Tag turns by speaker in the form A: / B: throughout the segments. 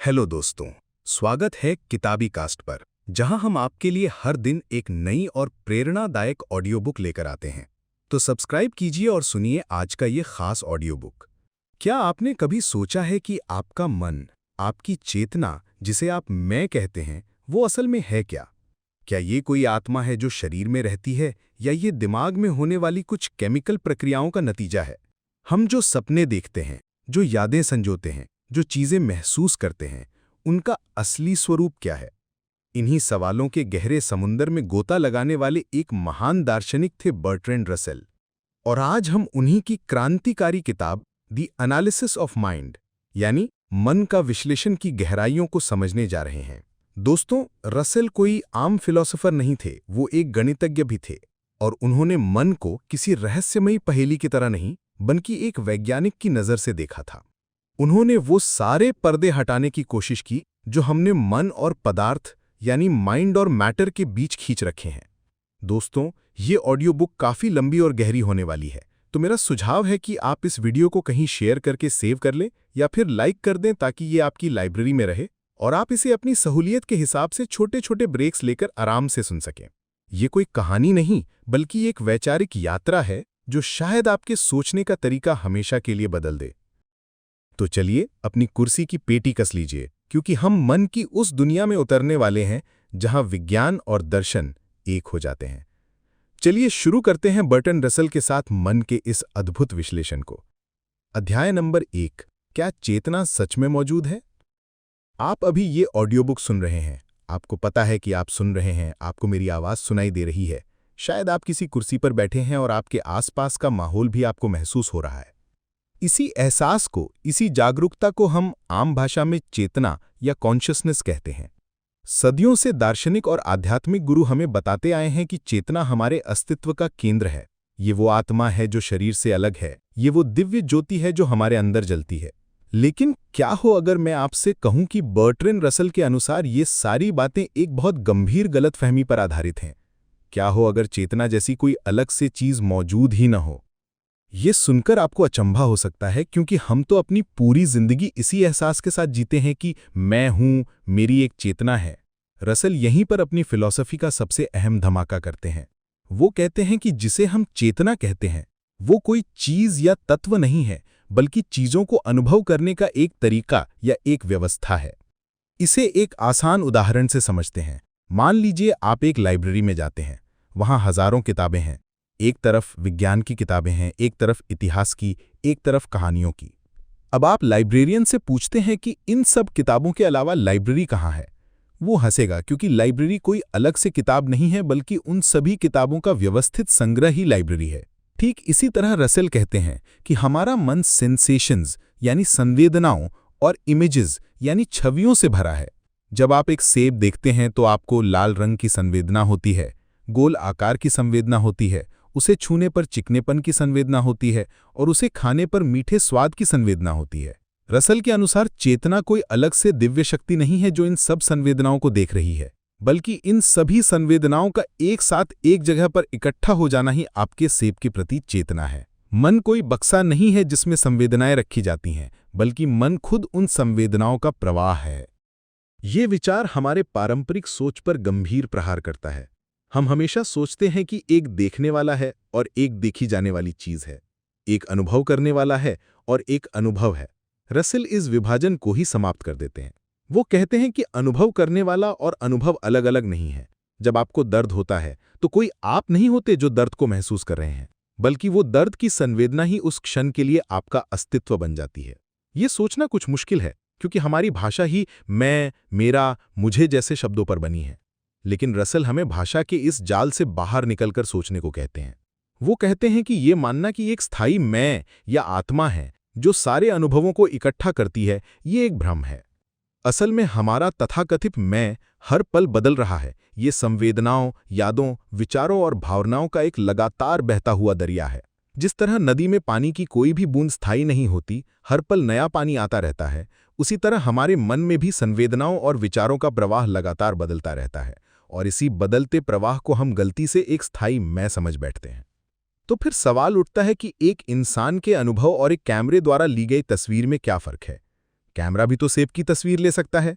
A: Hello दोस्तों, स्वागत है किताबी कास्ट पर, जहां हम आपके लिए हर दिन एक नई और प्रेरणादायक ऑडियो बुक लेकर आते हैं। तो सब्सक्राइब कीजिए और सुनिए आज का ये खास ऑडियो बुक। क्या आपने कभी सोचा है कि आपका मन, आपकी चेतना, जिसे आप मैं कहते हैं, वो असल में है क्या? क्या ये कोई आत्मा है जो शरीर में रहती है, या ये दिमाग में होने वाली कुछ केमिकल प्रक्रियाओं का नतीजा है? हम जो सपने देखते हैं, जो यादें संजोते हैं, जो चीजें महसूस करते हैं, उनका असली स्वरूप क्या है? इन्हीं सवालों के गहरे समुंदर में गोता लगाने वाले एक महान दार्शनिक थे बर्ट्रैंड रसेल। और आज हम उन्हीं की क्रांतिकारी किताब द एनालिसिस ऑफ माइंड, यानी मन का विश्लेषण की गहराइयों को समझने जा रहे हैं। दोस्तों, रसेल कोई आम फिलोसोफर नहीं थे, वो एक गणितज्ञ भी थे। और उन्होंने मन को किसी रहस्यमयी पहेली की तरह नहीं, बल्कि एक वैज्ञानिक की नज़र से देखा था। उन्होंने वो सारे पर्दे हटाने की कोशिश की जो हमने मन और पदार्थ, यानी माइंड और मैटर के बीच खींच रखे हैं। दोस्तों, ये ऑडियो बुक काफ़ी लंबी और गहरी होने वाली है, तो मेरा सुझाव है कि आप इस वीडियो को कहीं शेयर करके सेव कर लें या फिर लाइक कर दें, ताकि ये आपकी लाइब्रेरी में रहे और आप इसे अपनी सहूलियत के हिसाब से छोटे छोटे ब्रेक्स लेकर आराम से सुन सकें। ये कोई कहानी नहीं, बल्कि एक वैचारिक यात्रा है जो शायद आपके सोचने का तरीका हमेशा के लिए बदल दे। तो चलिए अपनी कुर्सी की पेटी कस लीजिए, क्योंकि हम मन की उस दुनिया में उतरने वाले हैं जहां विज्ञान और दर्शन एक हो जाते हैं। चलिए शुरू करते हैं बर्ट्रैंड रसेल के साथ मन के इस अद्भुत विश्लेषण को। अध्याय नंबर 1, क्या चेतना सच में मौजूद है? आप अभी ये ऑडियो बुक सुन रहे हैं। आपको पता है कि आप सुन रहे हैं, आपको मेरी आवाज़ सुनाई दे रही है। शायद आप किसी कुर्सी पर बैठे हैं और आपके आसपास का माहौल भी आपको महसूस हो रहा है। इसी एहसास को, इसी जागरूकता को हम आम भाषा में चेतना या कॉन्शियसनेस कहते हैं। सदियों से दार्शनिक और आध्यात्मिक गुरु हमें बताते आए हैं कि चेतना हमारे अस्तित्व का केंद्र है। ये वो आत्मा है जो शरीर से अलग है, ये वो दिव्य ज्योति है जो हमारे अंदर जलती है। लेकिन क्या हो अगर मैं आपसे कहूं कि बर्ट्रैंड रसेल के अनुसार ये सारी बातें एक बहुत गंभीर गलतफहमी पर आधारित हैं? क्या हो अगर चेतना जैसी कोई अलग से चीज मौजूद ही न हो? ये सुनकर आपको अचंभा हो सकता है, क्योंकि हम तो अपनी पूरी जिंदगी इसी एहसास के साथ जीते हैं कि मैं हूं, मेरी एक चेतना है। रसेल यहीं पर अपनी फिलॉसफी का सबसे अहम धमाका करते हैं। वो कहते हैं कि जिसे हम चेतना कहते हैं, वो कोई चीज या तत्व नहीं है, बल्कि चीजों को अनुभव करने का एक तरीका या एक व्यवस्था है। इसे एक आसान उदाहरण से समझते हैं। मान लीजिए आप एक लाइब्रेरी में जाते हैं। वहां हजारों किताबें हैं। एक तरफ विज्ञान की किताबें हैं, एक तरफ इतिहास की, एक तरफ कहानियों की। अब आप लाइब्रेरियन से पूछते हैं कि इन सब किताबों के अलावा लाइब्रेरी कहाँ है? वो हंसेगा, क्योंकि लाइब्रेरी कोई अलग से किताब नहीं है, बल्कि उन सभी किताबों का व्यवस्थित संग्रह ही लाइब्रेरी है। ठीक इसी तरह रसेल कहते हैं कि हमारा मन सेंसेशंस यानी संवेदनाओं और इमेजेस यानी छवियों से भरा है। जब आप एक सेब देखते हैं तो आपको लाल रंग की संवेदना होती है, गोल आकार की संवेदना होती है, उसे छूने पर चिकनेपन की संवेदना होती है और उसे खाने पर मीठे स्वाद की संवेदना होती है। रसेल के अनुसार चेतना कोई अलग से दिव्य शक्ति नहीं है जो इन सब संवेदनाओं को देख रही है, बल्कि इन सभी संवेदनाओं का एक साथ एक जगह पर इकट्ठा हो जाना ही आपके सेब के प्रति चेतना है। मन कोई बक्सा नहीं है जिसमें संवेदनाएं रखी जाती हैं, बल्कि मन खुद उन संवेदनाओं का प्रवाह है। ये विचार हमारे पारंपरिक सोच पर गंभीर प्रहार करता है। हम हमेशा सोचते हैं कि एक देखने वाला है और एक देखी जाने वाली चीज है, एक अनुभव करने वाला है और एक अनुभव है। रसेल इस विभाजन को ही समाप्त कर देते हैं। वो कहते हैं कि अनुभव करने वाला और अनुभव अलग अलग नहीं है। जब आपको दर्द होता है तो कोई आप नहीं होते जो दर्द को महसूस कर रहे हैं, बल्कि वो दर्द की संवेदना ही उस क्षण के लिए आपका अस्तित्व बन जाती है। ये सोचना कुछ मुश्किल है, क्योंकि हमारी भाषा ही मैं, मेरा, मुझे जैसे शब्दों पर बनी है। लेकिन रसेल हमें भाषा के इस जाल से बाहर निकलकर सोचने को कहते हैं। वो कहते हैं कि ये मानना कि एक स्थायी मैं या आत्मा है जो सारे अनुभवों को इकट्ठा करती है, ये एक भ्रम है। असल में हमारा तथाकथित मैं हर पल बदल रहा है। ये संवेदनाओं, यादों, विचारों और भावनाओं का एक लगातार बहता हुआ दरिया है। जिस तरह नदी में पानी की कोई भी बूंद स्थायी नहीं होती, हर पल नया पानी आता रहता है, उसी तरह हमारे मन में भी संवेदनाओं और विचारों का प्रवाह लगातार बदलता रहता है, और इसी बदलते प्रवाह को हम गलती से एक स्थायी मैं समझ बैठते हैं। तो फिर सवाल उठता है कि एक इंसान के अनुभव और एक कैमरे द्वारा ली गई तस्वीर में क्या फर्क है? कैमरा भी तो सेब की तस्वीर ले सकता है,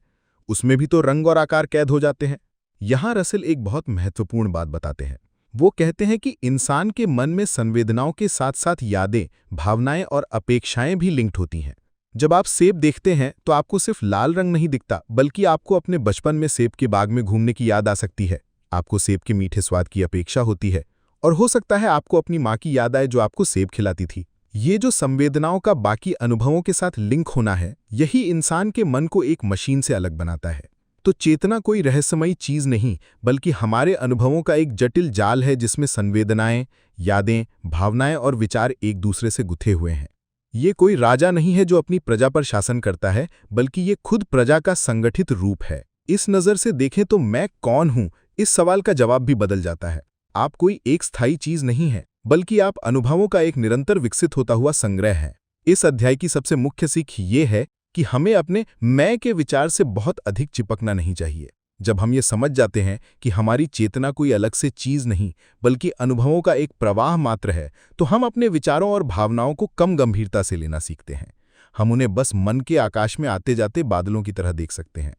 A: उसमें भी तो रंग और आकार कैद हो जाते हैं। यहाँ रसेल एक बहुत महत्वपूर्ण बात बताते हैं। वो कहते हैं कि इंसान के मन में संवेदनाओं के साथ साथ यादें, भावनाएं और अपेक्षाएं भी लिंक्ड होती हैं। जब आप सेब देखते हैं तो आपको सिर्फ लाल रंग नहीं दिखता, बल्कि आपको अपने बचपन में सेब के बाग में घूमने की याद आ सकती है। आपको सेब के मीठे स्वाद की अपेक्षा होती है, और हो सकता है आपको अपनी माँ की याद आए जो आपको सेब खिलाती थी। ये जो संवेदनाओं का बाकी अनुभवों के साथ लिंक होना है, यही इंसान के मन को एक मशीन से अलग बनाता है। तो चेतना कोई रहस्यमयी चीज नहीं, बल्कि हमारे अनुभवों का एक जटिल जाल है जिसमें संवेदनाएं, यादें, भावनाएं और विचार एक दूसरे से गुथे हुए हैं। ये कोई राजा नहीं है जो अपनी प्रजा पर शासन करता है, बल्कि ये खुद प्रजा का संगठित रूप है। इस नज़र से देखें तो मैं कौन हूं, इस सवाल का जवाब भी बदल जाता है। आप कोई एक स्थायी चीज नहीं है, बल्कि आप अनुभवों का एक निरंतर विकसित होता हुआ संग्रह है। इस अध्याय की सबसे मुख्य सीख ये है कि हमें अपने मैं के विचार से बहुत अधिक चिपकना नहीं चाहिए। जब हम ये समझ जाते हैं कि हमारी चेतना कोई अलग से चीज नहीं, बल्कि अनुभवों का एक प्रवाह मात्र है, तो हम अपने विचारों और भावनाओं को कम गंभीरता से लेना सीखते हैं। हम उन्हें बस मन के आकाश में आते जाते बादलों की तरह देख सकते हैं।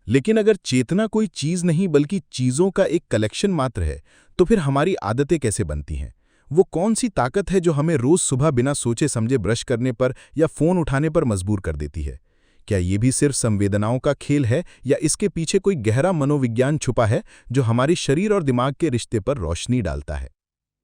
A: लेकिन अगर चेतना कोई चीज नहीं बल्कि चीजों का एक कलेक्शन मात्र है, तो फिर हमारी आदतें कैसे बनती हैं? वो कौन सी ताकत है जो हमें रोज सुबह बिना सोचे समझे ब्रश करने पर या फोन उठाने पर मजबूर कर देती है? क्या ये भी सिर्फ संवेदनाओं का खेल है, या इसके पीछे कोई गहरा मनोविज्ञान छुपा है जो हमारे शरीर और दिमाग के रिश्ते पर रोशनी डालता है?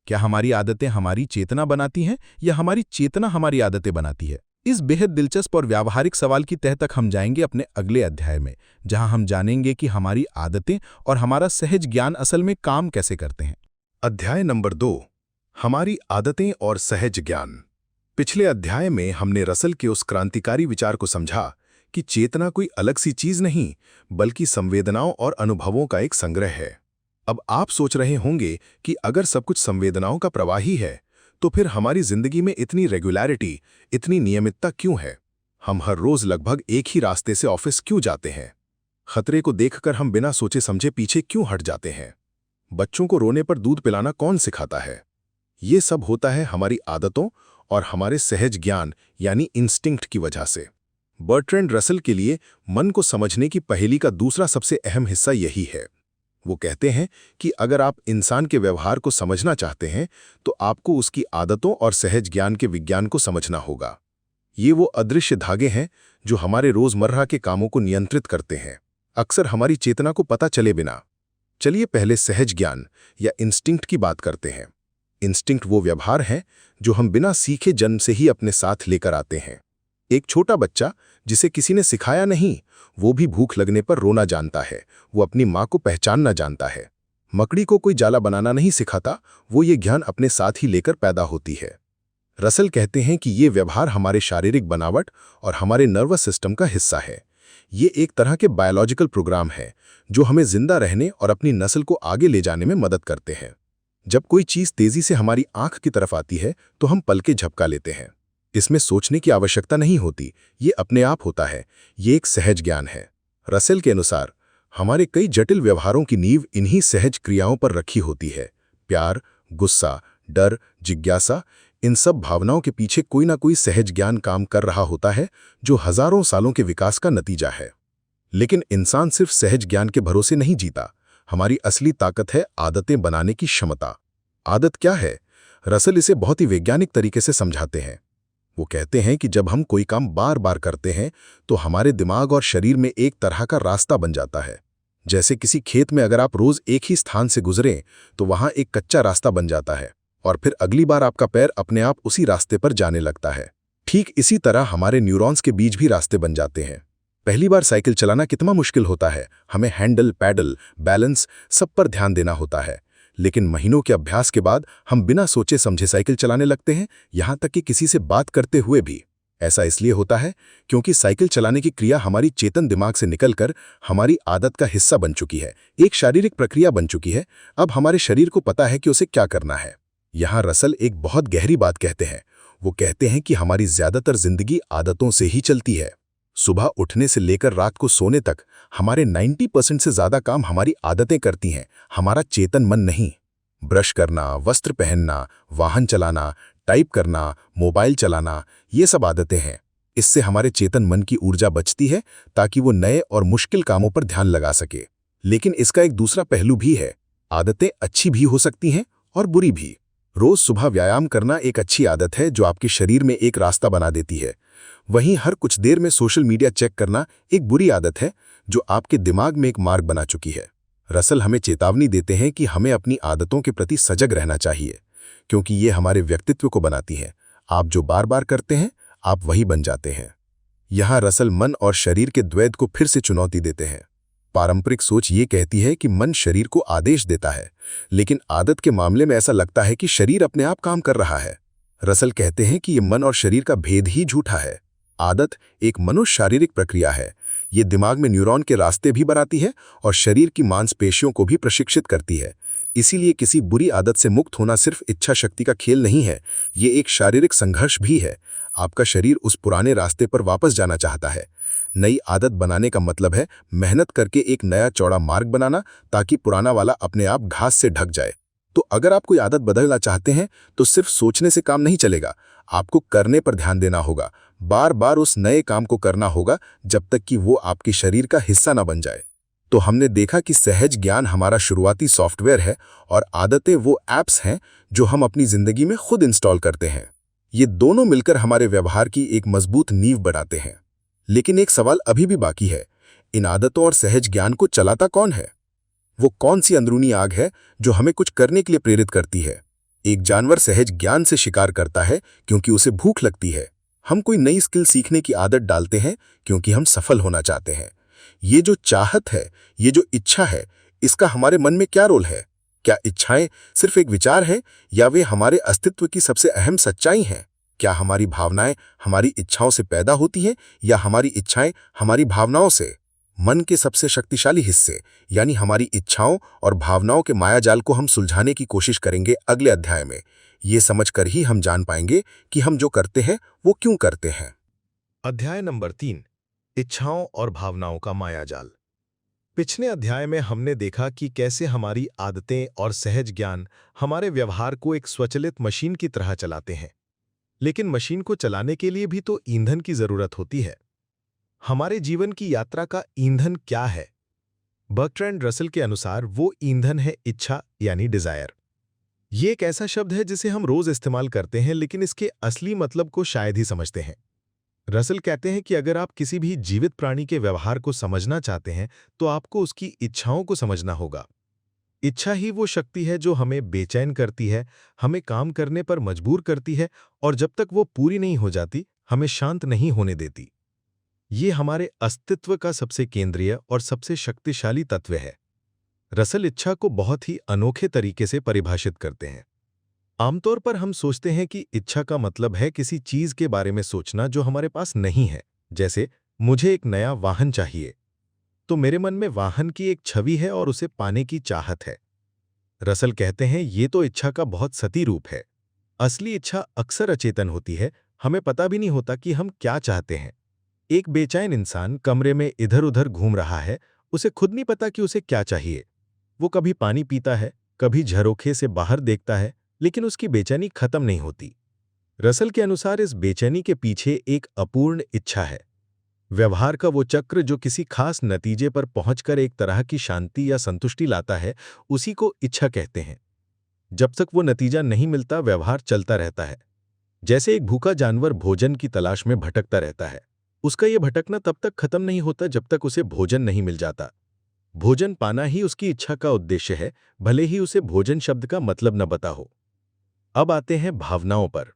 A: क्या हमारी आदतें हमारी चेतना बनाती हैं, या हमारी चेतना हमारी आदतें बनाती है? इस बेहद दिलचस्प और व्यावहारिक सवाल की तह तक हम जाएंगे अपने अगले अध्याय में, जहां हम जानेंगे कि हमारी आदतें और हमारा सहज ज्ञान असल में काम कैसे करते हैं। अध्याय नंबर 2, हमारी आदतें और सहज ज्ञान। पिछले अध्याय में हमने रसल के उस क्रांतिकारी विचार को समझा कि चेतना कोई अलग सी चीज नहीं, बल्कि संवेदनाओं और अनुभवों का एक संग्रह है। अब आप सोच रहे होंगे कि अगर सब कुछ संवेदनाओं का प्रवाह ही है, तो फिर हमारी जिंदगी में इतनी रेगुलरिटी, इतनी नियमितता क्यों है? हम हर रोज लगभग एक ही रास्ते से ऑफिस क्यों जाते हैं? खतरे को देखकर हम बिना सोचे समझे पीछे क्यों हट जाते हैं? बच्चों को रोने पर दूध पिलाना कौन सिखाता है? ये सब होता है हमारी आदतों और हमारे सहज ज्ञान यानी इंस्टिंक्ट की वजह से। बर्ट्रैंड रसल के लिए मन को समझने की पहेली का दूसरा सबसे अहम हिस्सा यही है। वो कहते हैं कि अगर आप इंसान के व्यवहार को समझना चाहते हैं, तो आपको उसकी आदतों और सहज ज्ञान के विज्ञान को समझना होगा। ये वो अदृश्य धागे हैं जो हमारे रोजमर्रा के कामों को नियंत्रित करते हैं, अक्सर हमारी चेतना को पता चले बिना। चलिए पहले सहज ज्ञान या इंस्टिंक्ट की बात करते हैं। इंस्टिंक्ट वो व्यवहार है जो हम बिना सीखे जन्म से ही अपने साथ लेकर आते हैं। एक छोटा बच्चा जिसे किसी ने सिखाया नहीं, वो भी भूख लगने पर रोना जानता है, वो अपनी माँ को पहचानना जानता है। मकड़ी को कोई जाला बनाना नहीं सिखाता, वो ये ज्ञान अपने साथ ही लेकर पैदा होती है। रसल कहते हैं कि ये व्यवहार हमारे शारीरिक बनावट और हमारे नर्वस सिस्टम का हिस्सा है। ये एक तरह के बायोलॉजिकल प्रोग्राम है जो हमें जिंदा रहने और अपनी नस्ल को आगे ले जाने में मदद करते हैं। जब कोई चीज तेजी से हमारी आंख की तरफ आती है तो हम पलके झपका लेते हैं। इसमें सोचने की आवश्यकता नहीं होती, ये अपने आप होता है। ये एक सहज ज्ञान है। रसेल के अनुसार हमारे कई जटिल व्यवहारों की नींव इन्हीं सहज क्रियाओं पर रखी होती है। प्यार, गुस्सा, डर, जिज्ञासा, इन सब भावनाओं के पीछे कोई ना कोई सहज ज्ञान काम कर रहा होता है जो हजारों सालों के विकास का नतीजा है। लेकिन इंसान सिर्फ सहज ज्ञान के भरोसे नहीं जीता। हमारी असली ताकत है आदतें बनाने की क्षमता। आदत क्या है? रसल इसे बहुत ही वैज्ञानिक तरीके से समझाते हैं। वो कहते हैं कि जब हम कोई काम बार बार करते हैं तो हमारे दिमाग और शरीर में एक तरह का रास्ता बन जाता है। जैसे किसी खेत में अगर आप रोज एक ही स्थान से गुजरें तो वहां एक कच्चा रास्ता बन जाता है, और फिर अगली बार आपका पैर अपने आप उसी रास्ते पर जाने लगता है। ठीक इसी तरह हमारे न्यूरॉन्स के बीच भी रास्ते बन जाते हैं। पहली बार साइकिल चलाना कितना मुश्किल होता है, हमें हैंडल, पैडल, बैलेंस सब पर ध्यान देना होता है। लेकिन महीनों के अभ्यास के बाद हम बिना सोचे समझे साइकिल चलाने लगते हैं, यहां तक कि किसी से बात करते हुए भी। ऐसा इसलिए होता है क्योंकि साइकिल चलाने की क्रिया हमारी चेतन दिमाग से निकलकर हमारी आदत का हिस्सा बन चुकी है, एक शारीरिक प्रक्रिया बन चुकी है। अब हमारे शरीर को पता है कि उसे क्या करना है। यहां रसल एक बहुत गहरी बात कहते हैं। वो कहते हैं कि हमारी ज्यादातर जिंदगी आदतों से ही चलती है। सुबह उठने से लेकर रात को सोने तक हमारे 90% से ज्यादा काम हमारी आदतें करती हैं, हमारा चेतन मन नहीं। ब्रश करना, वस्त्र पहनना, वाहन चलाना, टाइप करना, मोबाइल चलाना, ये सब आदतें हैं। इससे हमारे चेतन मन की ऊर्जा बचती है ताकि वो नए और मुश्किल कामों पर ध्यान लगा सके। लेकिन इसका एक दूसरा पहलू भी है। आदतें अच्छी भी हो सकती हैं और बुरी भी। रोज सुबह व्यायाम करना एक अच्छी आदत है जो आपके शरीर में एक रास्ता बना देती है। वहीं हर कुछ देर में सोशल मीडिया चेक करना एक बुरी आदत है जो आपके दिमाग में एक मार्ग बना चुकी है। रसल हमें चेतावनी देते हैं कि हमें अपनी आदतों के प्रति सजग रहना चाहिए, क्योंकि ये हमारे व्यक्तित्व को बनाती हैं। आप जो बार बार करते हैं, आप वही बन जाते हैं। यहाँ रसल मन और शरीर के द्वैत को फिर से चुनौती देते हैं। पारंपरिक सोच ये कहती है कि मन शरीर को आदेश देता है, लेकिन आदत के मामले में ऐसा लगता है कि शरीर अपने आप काम कर रहा है। रसल कहते हैं कि ये मन और शरीर का भेद ही झूठा है। आदत एक मनोशारीरिक प्रक्रिया है। ये दिमाग में न्यूरॉन के रास्ते भी बनाती है और शरीर की मांसपेशियों को भी प्रशिक्षित करती है। इसीलिए किसी बुरी आदत से मुक्त होना सिर्फ इच्छा शक्ति का खेल नहीं है, ये एक शारीरिक संघर्ष भी है। आपका शरीर उस पुराने रास्ते पर वापस जाना चाहता है। नई आदत बनाने का मतलब है मेहनत करके एक नया चौड़ा मार्ग बनाना, ताकि पुराना वाला अपने आप घास से ढक जाए। तो अगर आप कोई आदत बदलना चाहते हैं तो सिर्फ सोचने से काम नहीं चलेगा, आपको करने पर ध्यान देना होगा। बार बार उस नए काम को करना होगा जब तक कि वो आपके शरीर का हिस्सा ना बन जाए। तो हमने देखा कि सहज ज्ञान हमारा शुरुआती सॉफ्टवेयर है और आदतें वो ऐप्स हैं जो हम अपनी जिंदगी में खुद इंस्टॉल करते हैं। ये दोनों मिलकर हमारे व्यवहार की एक मजबूत नींव बनाते हैं। लेकिन एक सवाल अभी भी बाकी है, इन आदतों और सहज ज्ञान को चलाता कौन है? वो कौन सी अंदरूनी आग है जो हमें कुछ करने के लिए प्रेरित करती है? एक जानवर सहज ज्ञान से शिकार करता है क्योंकि उसे भूख लगती है। हम कोई नई स्किल सीखने की आदत डालते हैं क्योंकि हम सफल होना चाहते हैं। ये जो चाहत है, ये जो इच्छा है, इसका हमारे मन में क्या रोल है? क्या इच्छाएं सिर्फ एक विचार है या वे हमारे अस्तित्व की सबसे अहम सच्चाई हैं? क्या हमारी भावनाएं हमारी इच्छाओं से पैदा होती हैं या हमारी इच्छाएं हमारी भावनाओं से? मन के सबसे शक्तिशाली हिस्से यानी हमारी इच्छाओं और भावनाओं के मायाजाल को हम सुलझाने की कोशिश करेंगे अगले अध्याय में। ये समझकर ही हम जान पाएंगे कि हम जो करते हैं वो क्यों करते हैं।
B: अध्याय नंबर 3, इच्छाओं और भावनाओं का मायाजाल। पिछले अध्याय में हमने देखा कि कैसे हमारी आदतें और सहज ज्ञान हमारे व्यवहार को एक स्वचालित मशीन की तरह चलाते हैं। लेकिन मशीन को चलाने के लिए भी तो ईंधन की जरूरत होती है। हमारे जीवन की यात्रा का ईंधन क्या है? बर्ट्रैंड रसल के अनुसार वो ईंधन है इच्छा यानी डिजायर। ये एक ऐसा शब्द है जिसे हम रोज इस्तेमाल करते हैं, लेकिन इसके असली मतलब को शायद ही समझते हैं। रसल कहते हैं कि अगर आप किसी भी जीवित प्राणी के व्यवहार को समझना चाहते हैं तो आपको उसकी इच्छाओं को समझना होगा। इच्छा ही वो शक्ति है जो हमें बेचैन करती है, हमें काम करने पर मजबूर करती है और जब तक वो पूरी नहीं हो जाती, हमें शांत नहीं होने देती। ये हमारे अस्तित्व का सबसे केंद्रीय और सबसे शक्तिशाली तत्व है। रसल इच्छा को बहुत ही अनोखे तरीके से परिभाषित करते हैं। आमतौर पर हम सोचते हैं कि इच्छा का मतलब है किसी चीज के बारे में सोचना जो हमारे पास नहीं है। जैसे मुझे एक नया वाहन चाहिए, तो मेरे मन में वाहन की एक छवि है और उसे पाने की चाहत है। रसल कहते हैं ये तो इच्छा का बहुत सती रूप है। असली इच्छा अक्सर अचेतन होती है, हमें पता भी नहीं होता कि हम क्या चाहते हैं। एक बेचैन इंसान कमरे में इधर उधर घूम रहा है, उसे खुद नहीं पता कि उसे क्या चाहिए। वो कभी पानी पीता है, कभी झरोखे से बाहर देखता है, लेकिन उसकी बेचैनी खत्म नहीं होती। रसल के अनुसार इस बेचैनी के पीछे एक अपूर्ण इच्छा है। व्यवहार का वो चक्र जो किसी खास नतीजे पर पहुंचकर एक तरह की शांति या संतुष्टि लाता है, उसी को इच्छा कहते हैं। जब तक वो नतीजा नहीं मिलता, व्यवहार चलता रहता है। जैसे एक भूखा जानवर भोजन की तलाश में भटकता रहता है। उसका ये भटकना तब तक खत्म नहीं होता जब तक उसे भोजन नहीं मिल जाता। भोजन पाना ही उसकी इच्छा का उद्देश्य है, भले ही उसे भोजन शब्द का मतलब न पता हो। अब आते हैं भावनाओं पर।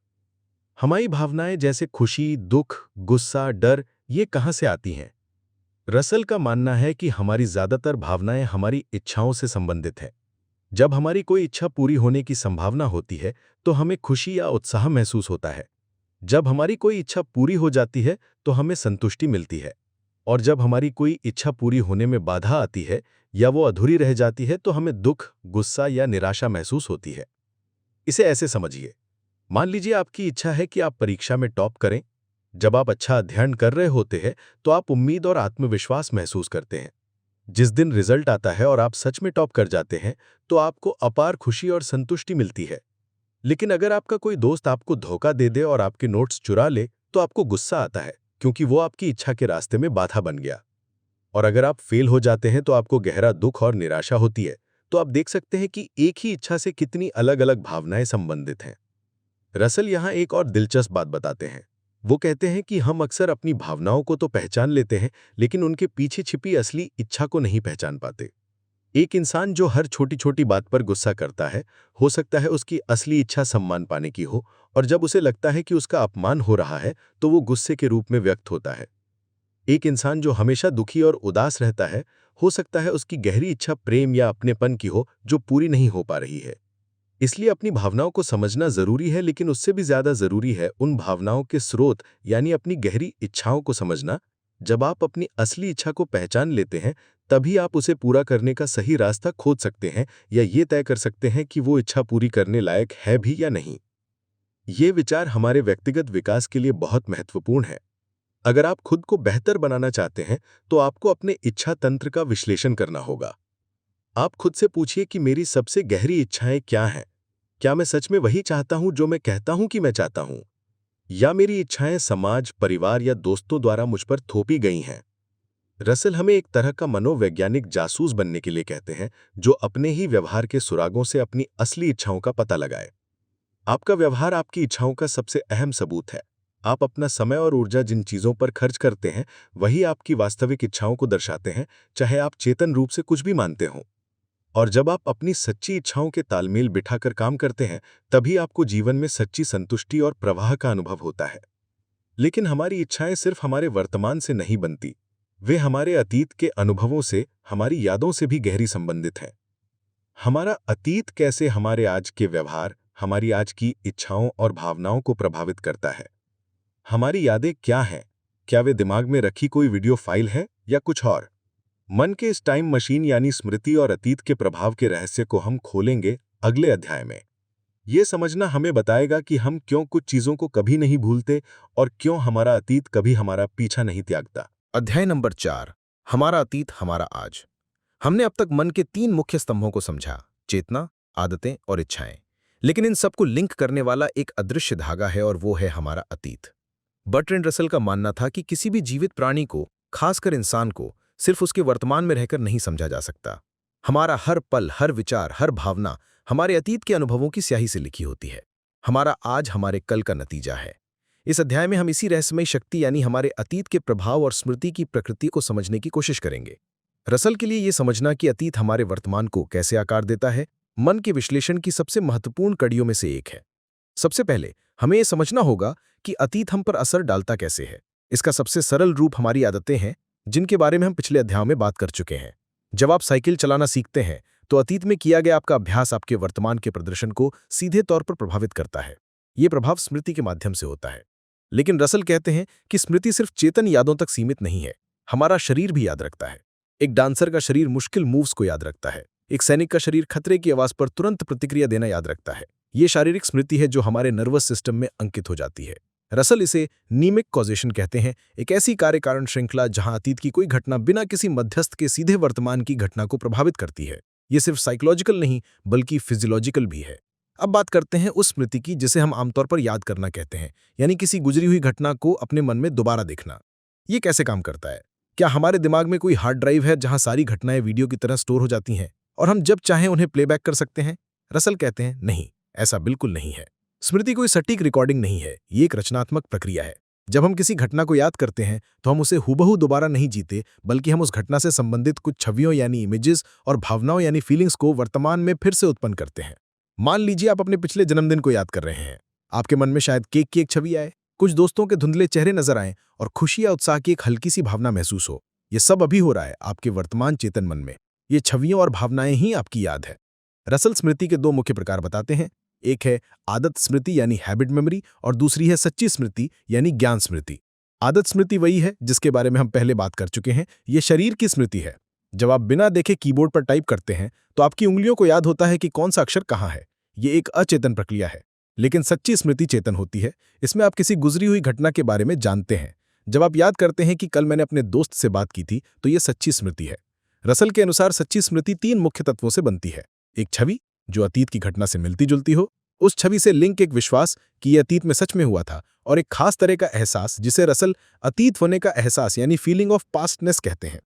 B: हमारी भावनाएं जैसे खुशी, दुख, गुस्सा, डर, ये कहां से आती हैं? रसल का मानना है कि हमारी ज्यादातर भावनाएं हमारी इच्छाओं से संबंधित हैं। जब हमारी कोई इच्छा पूरी होने की संभावना होती है तो हमें खुशी या उत्साह महसूस होता है। जब हमारी कोई इच्छा पूरी हो जाती है तो हमें संतुष्टि मिलती है। और जब हमारी कोई इच्छा पूरी होने में बाधा आती है या वो अधूरी रह जाती है तो हमें दुख, गुस्सा या निराशा महसूस होती है। इसे ऐसे समझिए, मान लीजिए आपकी इच्छा है कि आप परीक्षा में टॉप करें। जब आप अच्छा अध्ययन कर रहे होते हैं तो आप उम्मीद और आत्मविश्वास महसूस करते हैं। जिस दिन रिजल्ट आता है और आप सच में टॉप कर जाते हैं तो आपको अपार खुशी और संतुष्टि मिलती है। लेकिन अगर आपका कोई दोस्त आपको धोखा दे दे और आपके नोट्स चुरा ले तो आपको गुस्सा आता है। क्योंकि वो आपकी इच्छा के रास्ते में बाधा बन गया। और अगर आप फेल हो जाते हैं तो आपको गहरा दुख और निराशा होती है। तो आप देख सकते हैं कि एक ही इच्छा से कितनी अलग-अलग भावनाएं संबंधित हैं। रसल यहाँ एक और दिलचस्प बात बताते हैं। वो कहते हैं कि हम अक्सर अपनी भावनाओं को तो पहचान लेते हैं, लेकिन उनके पीछे छिपी असली इच्छा को नहीं पहचान पाते। एक इंसान जो हर छोटी-छोटी बात पर गुस्सा करता है, हो सकता है उसकी असली इच्छा सम्मान पाने की हो, और जब उसे लगता है कि उसका अपमान हो रहा है, तो वो गुस्से के रूप में व्यक्त होता है। एक इंसान जो हमेशा दुखी और उदास रहता है, हो सकता है उसकी गहरी इच्छा प्रेम या अपनेपन की हो, जो पूरी नहीं हो पा रही है। इसलिए अपनी भावनाओं को समझना जरूरी है, लेकिन उससे भी ज्यादा जरूरी है उन भावनाओं के स्रोत यानी अपनी गहरी इच्छाओं को समझना। जब आप अपनी असली इच्छा को पहचान लेते हैं, तभी आप उसे पूरा करने का सही रास्ता खोज सकते हैं या ये तय कर सकते हैं कि वो इच्छा पूरी करने लायक है भी या नहीं। ये विचार हमारे व्यक्तिगत विकास के लिए बहुत महत्वपूर्ण है। अगर आप खुद को बेहतर बनाना चाहते हैं, तो आपको अपने इच्छा तंत्र का विश्लेषण करना होगा। आप खुद से पूछिए कि मेरी सबसे गहरी इच्छाएं क्या हैं? क्या मैं सच में वही चाहता हूं जो मैं कहता हूं कि मैं चाहता हूं? या मेरी इच्छाएं समाज, परिवार या दोस्तों द्वारा मुझ पर थोपी गई हैं? रसल हमें एक तरह का मनोवैज्ञानिक जासूस बनने के लिए कहते हैं, जो अपने ही व्यवहार के सुरागों से अपनी असली इच्छाओं का पता लगाए। आपका व्यवहार आपकी इच्छाओं का सबसे अहम सबूत है। आप अपना समय और ऊर्जा जिन चीजों पर खर्च करते हैं, वही आपकी वास्तविक इच्छाओं को दर्शाते हैं, चाहे आप चेतन रूप से कुछ भी मानते हों। और जब आप अपनी सच्ची इच्छाओं के तालमेल बिठाकर काम करते हैं, तभी आपको जीवन में सच्ची संतुष्टि और प्रवाह का अनुभव होता है। लेकिन हमारी इच्छाएं सिर्फ हमारे वर्तमान से नहीं बनती, वे हमारे अतीत के अनुभवों से, हमारी यादों से भी गहरी संबंधित हैं। हमारा अतीत कैसे हमारे आज के व्यवहार, हमारी आज की इच्छाओं और भावनाओं को प्रभावित करता है। हमारी यादें क्या हैं? क्या वे दिमाग में रखी कोई वीडियो फाइल है या कुछ और? मन के इस टाइम मशीन यानी स्मृति और अतीत के प्रभाव के रहस्य को हम खोलेंगे अगले अध्याय में। ये समझना हमें बताएगा कि हम क्यों कुछ चीजों को कभी नहीं भूलते और क्यों हमारा अतीत कभी हमारा पीछा नहीं त्यागता।
C: अध्याय नंबर 4, हमारा अतीत हमारा आज। हमने अब तक मन के 3 मुख्य स्तंभों को समझा, चेतना, आदतें और इच्छाएं। लेकिन इन सबको लिंक करने वाला एक अदृश्य धागा है, और वो है हमारा अतीत। बर्ट्रैंड रसल का मानना था कि किसी भी जीवित प्राणी को, खासकर इंसान को, सिर्फ उसके वर्तमान में रहकर नहीं समझा जा सकता। हमारा हर पल, हर विचार, हर भावना हमारे अतीत के अनुभवों की स्याही से लिखी होती है। हमारा आज हमारे कल का नतीजा है। इस अध्याय में हम इसी रहस्यमयी शक्ति यानी हमारे अतीत के प्रभाव और स्मृति की प्रकृति को समझने की कोशिश करेंगे। रसल के लिए ये समझना कि अतीत हमारे वर्तमान को कैसे आकार देता है, मन के विश्लेषण की सबसे महत्वपूर्ण कड़ियों में से एक है। सबसे पहले हमें ये समझना होगा कि अतीत हम पर असर डालता कैसे है। इसका सबसे सरल रूप हमारी आदतें हैं, जिनके बारे में हम पिछले अध्यायों में बात कर चुके हैं। जब आप साइकिल चलाना सीखते हैं, तो अतीत में किया गया आपका अभ्यास आपके वर्तमान के प्रदर्शन को सीधे तौर पर प्रभावित करता है। ये प्रभाव स्मृति के माध्यम से होता है। लेकिन रसल कहते हैं कि स्मृति सिर्फ चेतन यादों तक सीमित नहीं है, हमारा शरीर भी याद रखता है। एक डांसर का शरीर मुश्किल मूव्स को याद रखता है। एक सैनिक का शरीर खतरे की आवाज पर तुरंत प्रतिक्रिया देना याद रखता है। ये शारीरिक स्मृति है जो हमारे नर्वस सिस्टम में अंकित हो जाती है। रसल इसे नीमिक कॉजेशन कहते हैं, एक ऐसी कार्य कारण श्रृंखला जहां अतीत की कोई घटना बिना किसी मध्यस्थ के सीधे वर्तमान की घटना को प्रभावित करती है। ये सिर्फ साइकोलॉजिकल नहीं, बल्कि फिजियोलॉजिकल भी है। अब बात करते हैं उस स्मृति की जिसे हम आमतौर पर याद करना कहते हैं, यानी किसी गुजरी हुई घटना को अपने मन में दोबारा देखना। ये कैसे काम करता है? क्या हमारे दिमाग में कोई हार्ड ड्राइव है जहां सारी घटनाएं वीडियो की तरह स्टोर हो जाती हैं और हम जब चाहें उन्हें प्लेबैक कर सकते हैं? रसल कहते हैं नहीं, ऐसा बिल्कुल नहीं है। स्मृति कोई सटीक रिकॉर्डिंग नहीं है, ये एक रचनात्मक प्रक्रिया है। जब हम किसी घटना को याद करते हैं, तो हम उसे हूबहू दोबारा नहीं जीते, बल्कि हम उस घटना से संबंधित कुछ छवियों यानी इमेजेस और भावनाओं यानी फीलिंग्स को वर्तमान में फिर से उत्पन्न करते हैं। मान लीजिए आप अपने पिछले जन्मदिन को याद कर रहे हैं। आपके मन में शायद केक की एक छवि आए, कुछ दोस्तों के धुंधले चेहरे नजर आएं और खुशी या उत्साह की एक हल्की सी भावना महसूस हो। ये सब अभी हो रहा है आपके वर्तमान चेतन मन में। ये छवियां और भावनाएं ही आपकी याद है। रसल स्मृति के 2 मुख्य प्रकार बताते हैं। एक है आदत स्मृति यानी हैबिट मेमोरी, और दूसरी है सच्ची स्मृति यानी ज्ञान स्मृति। आदत स्मृति वही है जिसके बारे में हम पहले बात कर चुके हैं। ये शरीर की स्मृति है। जब आप बिना देखे कीबोर्ड पर टाइप करते हैं, तो आपकी उंगलियों को याद होता है कि कौन सा अक्षर कहाँ है। ये एक अचेतन प्रक्रिया है। लेकिन सच्ची स्मृति चेतन होती है। इसमें आप किसी गुजरी हुई घटना के बारे में जानते हैं। जब आप याद करते हैं कि कल मैंने अपने दोस्त से बात की थी, तो ये सच्ची स्मृति है। रसल के अनुसार सच्ची स्मृति 3 मुख्य तत्वों से बनती है। एक छवि जो अतीत की घटना से मिलती जुलती हो, उस छवि से लिंक एक विश्वास कि यह अतीत में सच में हुआ था और एक खास तरह का एहसास जिसे रसल अतीत होने का एहसास यानी फीलिंग ऑफ पास्टनेस कहते हैं।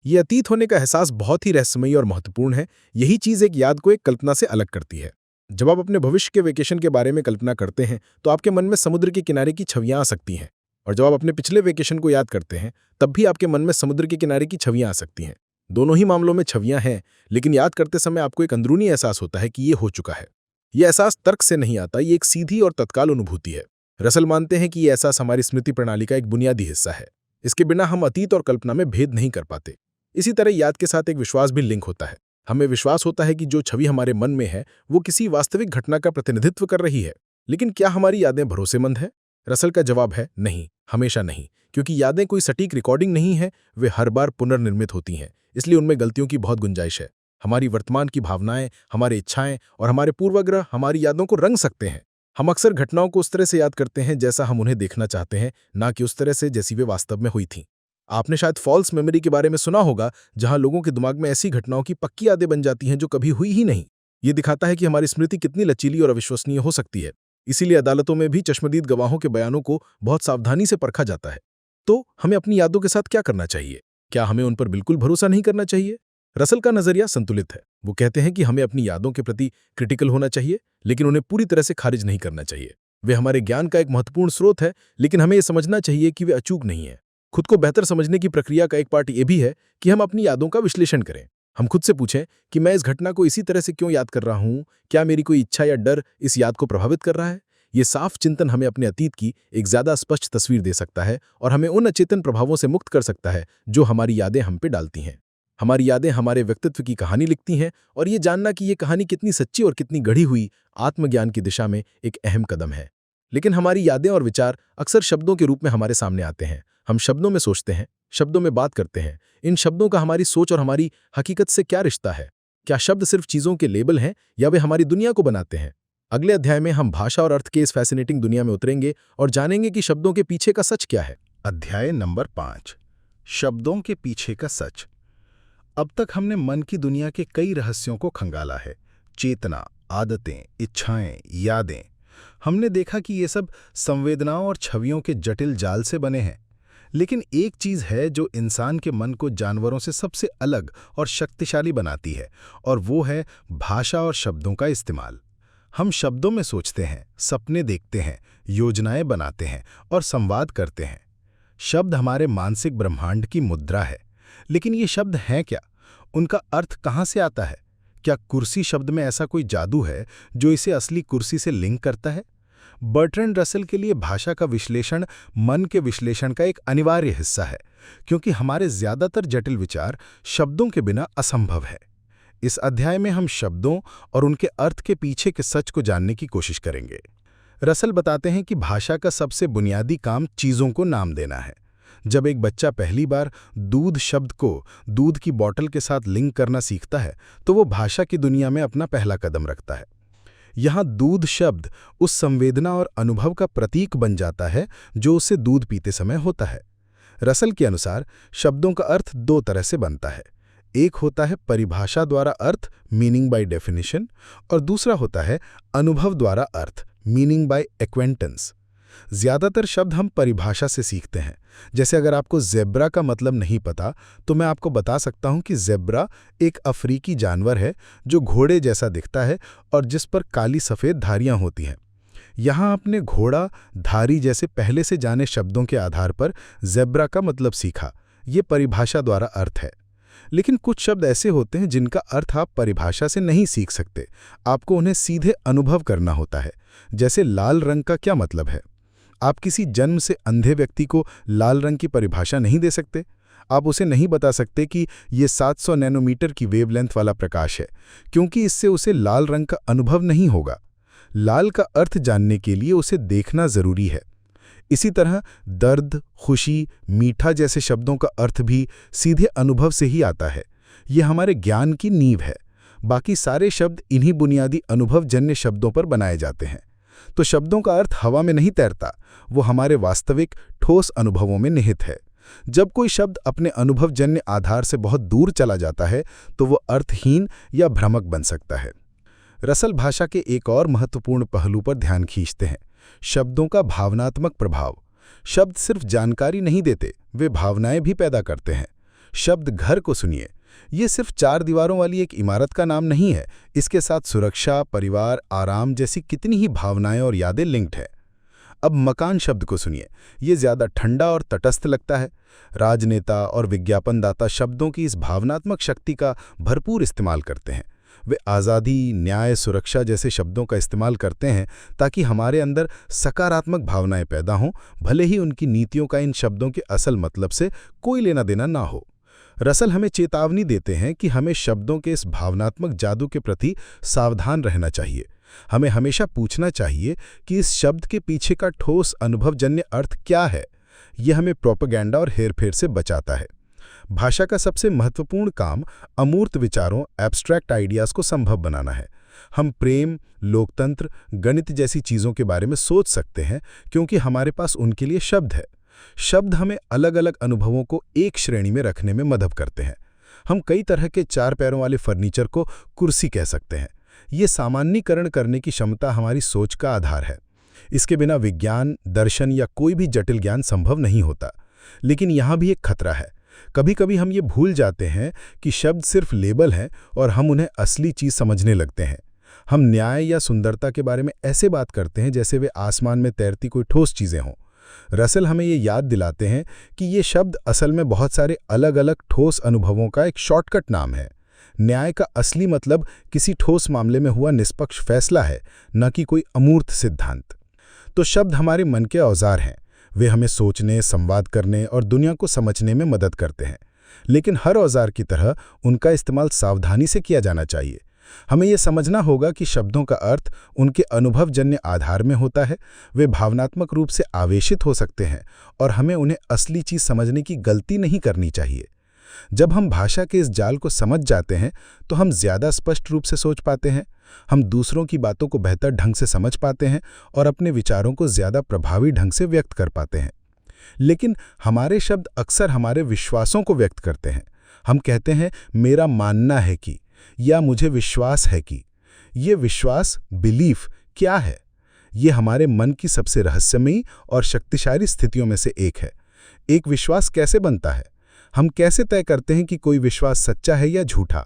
C: ये अतीत होने का एहसास बहुत ही रहस्यमयी और महत्वपूर्ण है। यही चीज एक याद को एक कल्पना से अलग करती है। जब आप अपने भविष्य के वेकेशन के बारे में कल्पना करते हैं तो आपके मन में समुद्र के किनारे की छवियां आ सकती हैं, और जब आप अपने पिछले वेकेशन को याद करते हैं तब भी आपके मन में समुद्र के किनारे की छवियां आ सकती हैं। दोनों ही मामलों में छवियां हैं, लेकिन याद करते समय आपको एक अंदरूनी एहसास होता है कि ये हो चुका है। यह एहसास तर्क से नहीं आता, ये एक सीधी और तत्काल अनुभूति है। रसल मानते हैं कि यह एहसास हमारी स्मृति प्रणाली का एक बुनियादी हिस्सा है। इसके बिना हम अतीत और कल्पना में भेद नहीं कर पाते। इसी तरह याद के साथ एक विश्वास भी लिंक होता है। हमें विश्वास होता है कि जो छवि हमारे मन में है वो किसी वास्तविक घटना का प्रतिनिधित्व कर रही है। लेकिन क्या हमारी यादें भरोसेमंद हैं? रसल का जवाब है नहीं, हमेशा नहीं, क्योंकि यादें कोई सटीक रिकॉर्डिंग नहीं है, वे हर बार पुनर्निर्मित होती हैं, इसलिए उनमें गलतियों की बहुत गुंजाइश है। हमारी वर्तमान की भावनाएं, हमारी इच्छाएं और हमारे पूर्वाग्रह हमारी यादों को रंग सकते हैं। हम अक्सर घटनाओं को उस तरह से याद करते हैं जैसा हम उन्हें देखना चाहते हैं, ना कि उस तरह से जैसी वे वास्तव में हुई थीं। आपने शायद फॉल्स मेमोरी के बारे में सुना होगा, जहां लोगों के दिमाग में ऐसी घटनाओं की पक्की यादें बन जाती हैं जो कभी हुई ही नहीं। ये दिखाता है कि हमारी स्मृति कितनी लचीली और अविश्वसनीय हो सकती है। इसीलिए अदालतों में भी चश्मदीद गवाहों के बयानों को बहुत सावधानी से परखा जाता है। तो हमें अपनी यादों के साथ क्या करना चाहिए? क्या हमें उन पर बिल्कुल भरोसा नहीं करना चाहिए? रसल का नजरिया संतुलित है। वो कहते हैं कि हमें अपनी यादों के प्रति क्रिटिकल होना चाहिए, लेकिन उन्हें पूरी तरह से खारिज नहीं करना चाहिए। वे हमारे ज्ञान का एक महत्वपूर्ण स्रोत है, लेकिन हमें यह समझना चाहिए कि वे अचूक नहीं है। खुद को बेहतर समझने की प्रक्रिया का एक पार्ट ये भी है कि हम अपनी यादों का विश्लेषण करें। हम खुद से पूछें कि मैं इस घटना को इसी तरह से क्यों याद कर रहा हूं? क्या मेरी कोई इच्छा या डर इस याद को प्रभावित कर रहा है? ये साफ चिंतन हमें अपने अतीत की एक ज्यादा स्पष्ट तस्वीर दे सकता है और हमें उन अचेतन प्रभावों से मुक्त कर सकता है जो हमारी यादें हम पे डालती हैं। हमारी यादें हमारे व्यक्तित्व की कहानी लिखती हैं, और ये जानना कि ये कहानी कितनी सच्ची और कितनी गढ़ी हुई आत्मज्ञान की दिशा में एक अहम कदम है। लेकिन हमारी यादें और विचार अक्सर शब्दों के रूप में हमारे सामने आते हैं। हम शब्दों में सोचते हैं, शब्दों में बात करते हैं। इन शब्दों का हमारी सोच और हमारी हकीकत से क्या रिश्ता है? क्या शब्द सिर्फ चीजों के लेबल हैं या वे हमारी दुनिया को बनाते हैं? अगले अध्याय में हम भाषा और अर्थ के इस फैसिनेटिंग दुनिया में उतरेंगे और जानेंगे कि शब्दों के पीछे का सच क्या है।
A: अध्याय नंबर 5, शब्दों के पीछे का सच। अब तक हमने मन की दुनिया के कई रहस्यों को खंगाला है। चेतना, आदतें, इच्छाएं, यादें। हमने देखा कि ये सब संवेदनाओं और छवियों के जटिल जाल से बने हैं। लेकिन एक चीज है जो इंसान के मन को जानवरों से सबसे अलग और शक्तिशाली बनाती है, और वो है भाषा और शब्दों का इस्तेमाल। हम शब्दों में सोचते हैं, सपने देखते हैं, योजनाएं बनाते हैं और संवाद करते हैं। शब्द हमारे मानसिक ब्रह्मांड की मुद्रा है। लेकिन ये शब्द हैं क्या? उनका अर्थ कहाँ से आता है? क्या कुर्सी शब्द में ऐसा कोई जादू है जो इसे असली कुर्सी से लिंक करता है? बर्ट्रैंड रसल के लिए भाषा का विश्लेषण मन के विश्लेषण का एक अनिवार्य हिस्सा है, क्योंकि हमारे ज्यादातर जटिल विचार शब्दों के बिना असंभव है। इस अध्याय में हम शब्दों और उनके अर्थ के पीछे के सच को जानने की कोशिश करेंगे। रसल बताते हैं कि भाषा का सबसे बुनियादी काम चीजों को नाम देना है। जब एक बच्चा पहली बार दूध शब्द को दूध की बोतल के साथ लिंक करना सीखता है, तो वो भाषा की दुनिया में अपना पहला कदम रखता है। यहाँ दूध शब्द उस संवेदना और अनुभव का प्रतीक बन जाता है जो उसे दूध पीते समय होता है। रसल के अनुसार शब्दों का अर्थ दो तरह से बनता है। एक होता है परिभाषा द्वारा अर्थ, मीनिंग बाय डेफिनेशन, और दूसरा होता है अनुभव द्वारा अर्थ, मीनिंग बाय एक्वेंटेंस। ज्यादातर शब्द हम परिभाषा से सीखते हैं। जैसे अगर आपको ज़ेब्रा का मतलब नहीं पता, तो मैं आपको बता सकता हूं कि ज़ेब्रा एक अफ्रीकी जानवर है जो घोड़े जैसा दिखता है और जिस पर काली सफ़ेद धारियां होती हैं। यहाँ आपने घोड़ा, धारी जैसे पहले से जाने शब्दों के आधार पर ज़ेब्रा का मतलब सीखा। ये परिभाषा द्वारा अर्थ है। लेकिन कुछ शब्द ऐसे होते हैं जिनका अर्थ आप परिभाषा से नहीं सीख सकते, आपको उन्हें सीधे अनुभव करना होता है। जैसे लाल रंग का क्या मतलब है? आप किसी जन्म से अंधे व्यक्ति को लाल रंग की परिभाषा नहीं दे सकते। आप उसे नहीं बता सकते कि ये 700 नैनोमीटर की वेवलेंथ वाला प्रकाश है, क्योंकि इससे उसे लाल रंग का अनुभव नहीं होगा। लाल का अर्थ जानने के लिए उसे देखना जरूरी है। इसी तरह दर्द, खुशी, मीठा जैसे शब्दों का अर्थ भी सीधे अनुभव से ही आता है। ये हमारे ज्ञान की नींव है। बाकी सारे शब्द इन्हीं बुनियादी अनुभवजन्य शब्दों पर बनाए जाते हैं। तो शब्दों का अर्थ हवा में नहीं तैरता, वो हमारे वास्तविक ठोस अनुभवों में निहित है। जब कोई शब्द अपने अनुभवजन्य आधार से बहुत दूर चला जाता है तो वो अर्थहीन या भ्रामक बन सकता है। रसल भाषा के एक और महत्वपूर्ण पहलू पर ध्यान खींचते हैं, शब्दों का भावनात्मक प्रभाव। शब्द सिर्फ जानकारी नहीं देते, वे भावनाएं भी पैदा करते हैं। शब्द घर को सुनिए, ये सिर्फ 4 दीवारों वाली एक इमारत का नाम नहीं है, इसके साथ सुरक्षा, परिवार, आराम जैसी कितनी ही भावनाएं और यादें लिंक्ड है। अब मकान शब्द को सुनिए, ये ज़्यादा ठंडा और तटस्थ लगता है। राजनेता और विज्ञापनदाता शब्दों की इस भावनात्मक शक्ति का भरपूर इस्तेमाल करते हैं। वे आज़ादी, न्याय, सुरक्षा जैसे शब्दों का इस्तेमाल करते हैं ताकि हमारे अंदर सकारात्मक भावनाएं पैदा हों, भले ही उनकी नीतियों का इन शब्दों के असल मतलब से कोई लेना देना ना हो। रसल हमें चेतावनी देते हैं कि हमें शब्दों के इस भावनात्मक जादू के प्रति सावधान रहना चाहिए। हमें हमेशा पूछना चाहिए कि इस शब्द के पीछे का ठोस अनुभवजन्य अर्थ क्या है। यह हमें प्रोपेगेंडा और हेरफेर से बचाता है। भाषा का सबसे महत्वपूर्ण काम अमूर्त विचारों, एब्स्ट्रैक्ट आइडियाज़ को संभव बनाना है। हम प्रेम, लोकतंत्र, गणित जैसी चीज़ों के बारे में सोच सकते हैं क्योंकि हमारे पास उनके लिए शब्द है। शब्द हमें अलग अलग अनुभवों को एक श्रेणी में रखने में मदद करते हैं। हम कई तरह के 4 पैरों वाले फर्नीचर को कुर्सी कह सकते हैं। ये सामान्यीकरण करने की क्षमता हमारी सोच का आधार है। इसके बिना विज्ञान, दर्शन या कोई भी जटिल ज्ञान संभव नहीं होता। लेकिन यहाँ भी एक खतरा है। कभी कभी हम ये भूल जाते हैं कि शब्द सिर्फ लेबल हैं और हम उन्हें असली चीज़ समझने लगते हैं। हम न्याय या सुंदरता के बारे में ऐसे बात करते हैं जैसे वे आसमान में तैरती कोई ठोस चीज़ें हों। रसल हमें ये याद दिलाते हैं कि ये शब्द असल में बहुत सारे अलग अलग ठोस अनुभवों का एक शॉर्टकट नाम है। न्याय का असली मतलब किसी ठोस मामले में हुआ निष्पक्ष फैसला है, न कि कोई अमूर्त सिद्धांत। तो शब्द हमारे मन के औजार हैं। वे हमें सोचने, संवाद करने और दुनिया को समझने में मदद करते हैं। लेकिन हर औजार की तरह उनका इस्तेमाल सावधानी से किया जाना चाहिए। हमें यह समझना होगा कि शब्दों का अर्थ उनके अनुभवजन्य आधार में होता है। वे भावनात्मक रूप से आवेशित हो सकते हैं और हमें उन्हें असली चीज़ समझने की गलती नहीं करनी चाहिए। जब हम भाषा के इस जाल को समझ जाते हैं तो हम ज़्यादा स्पष्ट रूप से सोच पाते हैं, हम दूसरों की बातों को बेहतर ढंग से समझ पाते हैं और अपने विचारों को ज़्यादा प्रभावी ढंग से व्यक्त कर पाते हैं। लेकिन हमारे शब्द अक्सर हमारे विश्वासों को व्यक्त करते हैं। हम कहते हैं मेरा मानना है कि, या मुझे विश्वास है कि। ये विश्वास, बिलीफ क्या है? ये हमारे मन की सबसे रहस्यमयी और शक्तिशाली स्थितियों में से एक है। एक विश्वास कैसे बनता है? हम कैसे तय करते हैं कि कोई विश्वास सच्चा है या झूठा?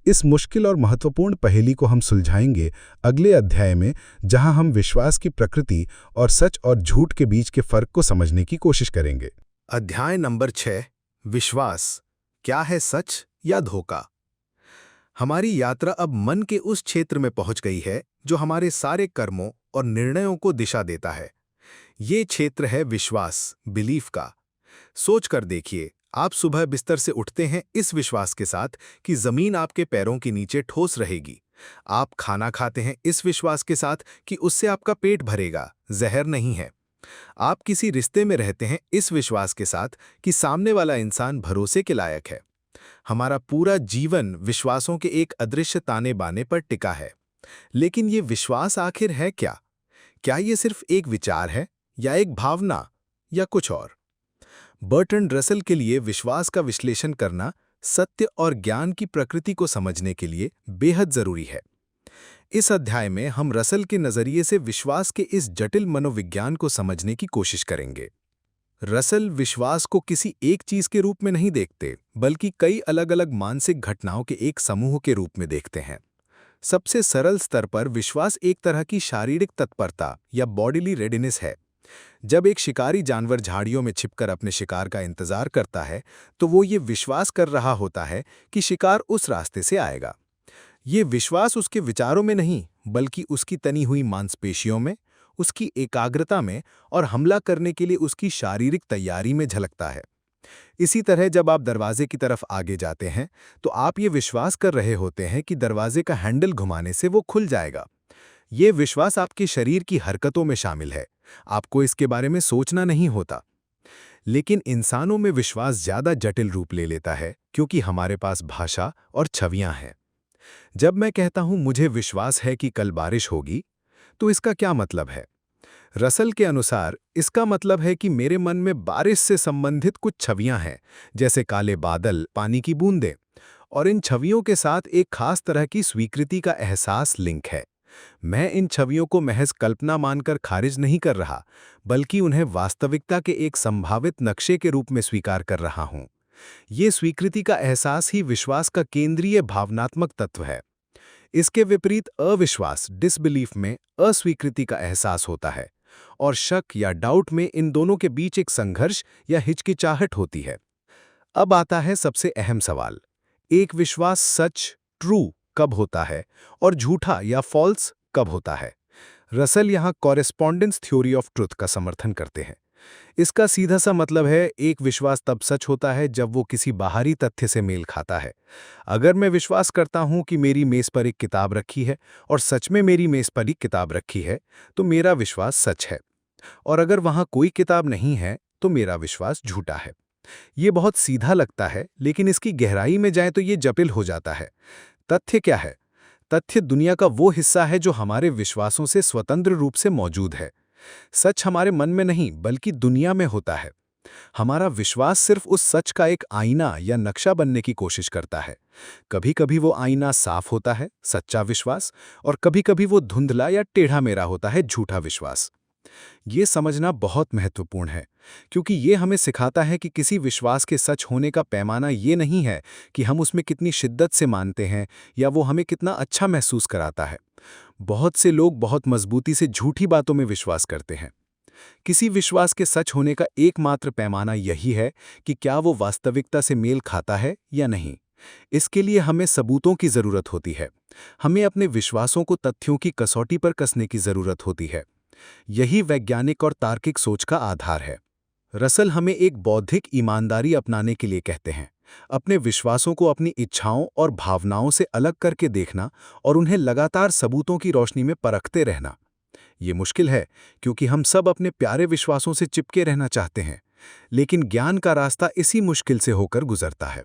A: इस मुश्किल और महत्वपूर्ण पहेली को हम सुलझाएंगे अगले अध्याय में, जहां हम विश्वास की प्रकृति और सच और झूठ के बीच के फर्क को समझने की कोशिश करेंगे।
B: अध्याय नंबर 6, विश्वास क्या है, सच या धोखा? हमारी यात्रा अब मन के उस क्षेत्र में पहुंच गई है जो हमारे सारे कर्मों और निर्णयों को दिशा देता है। ये क्षेत्र है विश्वास, बिलीफ का। सोच कर देखिए, आप सुबह बिस्तर से उठते हैं इस विश्वास के साथ कि जमीन आपके पैरों के नीचे ठोस रहेगी। आप खाना खाते हैं इस विश्वास के साथ कि उससे आपका पेट भरेगा, जहर नहीं है। आप किसी रिश्ते में रहते हैं इस विश्वास के साथ कि सामने वाला इंसान भरोसे के लायक है। हमारा पूरा जीवन विश्वासों के एक अदृश्य ताने बाने पर टिका है। लेकिन ये विश्वास आखिर है क्या? क्या ये सिर्फ एक विचार है या एक भावना या कुछ और? बर्ट्रैंड रसल के लिए विश्वास का विश्लेषण करना सत्य और ज्ञान की प्रकृति को समझने के लिए बेहद जरूरी है। इस अध्याय में हम रसल के नजरिए से विश्वास के इस जटिल मनोविज्ञान को समझने की कोशिश करेंगे। रसल विश्वास को किसी एक चीज के रूप में नहीं देखते, बल्कि कई अलग अलग मानसिक घटनाओं के एक समूह के रूप में देखते हैं। सबसे सरल स्तर पर विश्वास एक तरह की शारीरिक तत्परता या बॉडीली रेडीनेस है। जब एक शिकारी जानवर झाड़ियों में छिपकर अपने शिकार का इंतजार करता है, तो वो ये विश्वास कर रहा होता है कि शिकार उस रास्ते से आएगा। ये विश्वास उसके विचारों में नहीं, बल्कि उसकी तनी हुई मांसपेशियों में, उसकी एकाग्रता में और हमला करने के लिए उसकी शारीरिक तैयारी में झलकता है। इसी तरह जब आप दरवाजे की तरफ आगे जाते हैं, तो आप ये विश्वास कर रहे होते हैं कि दरवाजे का हैंडल घुमाने से वो खुल जाएगा। ये विश्वास आपके शरीर की हरकतों में शामिल है, आपको इसके बारे में सोचना नहीं होता। लेकिन इंसानों में विश्वास ज्यादा जटिल रूप ले लेता है क्योंकि हमारे पास भाषा और छवियां हैं। जब मैं कहता हूं मुझे विश्वास है कि कल बारिश होगी, तो इसका क्या मतलब है? रसल के अनुसार इसका मतलब है कि मेरे मन में बारिश से संबंधित कुछ छवियां हैं, जैसे काले बादल, पानी की बूंदें,
A: और इन छवियों के साथ एक खास तरह की स्वीकृति का एहसास लिंक है। मैं इन छवियों को महज कल्पना मानकर खारिज नहीं कर रहा, बल्कि उन्हें वास्तविकता के एक संभावित नक्शे के रूप में स्वीकार कर रहा हूं। ये स्वीकृति का एहसास ही विश्वास का केंद्रीय भावनात्मक तत्व है। इसके विपरीत अविश्वास डिसबिलीफ में अस्वीकृति का एहसास होता है और शक या डाउट में इन दोनों के बीच एक संघर्ष या हिचकिचाहट होती है। अब आता है सबसे अहम सवाल, एक विश्वास सच ट्रू कब होता है और झूठा या फॉल्स कब होता है? रसल यहाँ कॉरेस्पॉन्डेंस थ्योरी ऑफ ट्रुथ का समर्थन करते हैं। इसका सीधा सा मतलब है एक विश्वास तब सच होता है जब वो किसी बाहरी तथ्य से मेल खाता है। अगर मैं विश्वास करता हूं कि मेरी मेज पर एक किताब रखी है और सच में मेरी मेज पर एक किताब रखी है, तो मेरा विश्वास सच है। और अगर वहां कोई किताब नहीं है, तो मेरा विश्वास झूठा है। ये बहुत सीधा लगता है, लेकिन इसकी गहराई में जाएं तो ये जटिल हो जाता है। तथ्य क्या है? तथ्य दुनिया का वो हिस्सा है जो हमारे विश्वासों से स्वतंत्र रूप से मौजूद है। सच हमारे मन में नहीं, बल्कि दुनिया में होता है। हमारा विश्वास सिर्फ उस सच का एक आईना या नक्शा बनने की कोशिश करता है। कभी-कभी वो आईना साफ होता है, सच्चा विश्वास, और कभी-कभी वो धुंधला या टेढ़ा मेढ़ा होता है, झूठा विश्वास। ये समझना बहुत महत्वपूर्ण है, क्योंकि ये हमें सिखाता है कि किसी विश्वास के सच होने का पैमाना ये नहीं है कि हम उसमें कितनी शिद्दत से मानते हैं या वो हमें कितना अच्छा महसूस कराता है। बहुत से लोग बहुत मजबूती से झूठी बातों में विश्वास करते हैं। किसी विश्वास के सच होने का एकमात्र पैमाना यही है कि क्या वो वास्तविकता से मेल खाता है या नहीं। इसके लिए हमें सबूतों की जरूरत होती है। हमें अपने विश्वासों को तथ्यों की कसौटी पर कसने की जरूरत होती है। यही वैज्ञानिक और तार्किक सोच का आधार है। रसल हमें एक बौद्धिक ईमानदारी अपनाने के लिए कहते हैं, अपने विश्वासों को अपनी इच्छाओं और भावनाओं से अलग करके देखना और उन्हें लगातार सबूतों की रोशनी में परखते रहना। ये मुश्किल है, क्योंकि हम सब अपने प्यारे विश्वासों से चिपके रहना चाहते हैं, लेकिन ज्ञान का रास्ता इसी मुश्किल से होकर गुजरता है।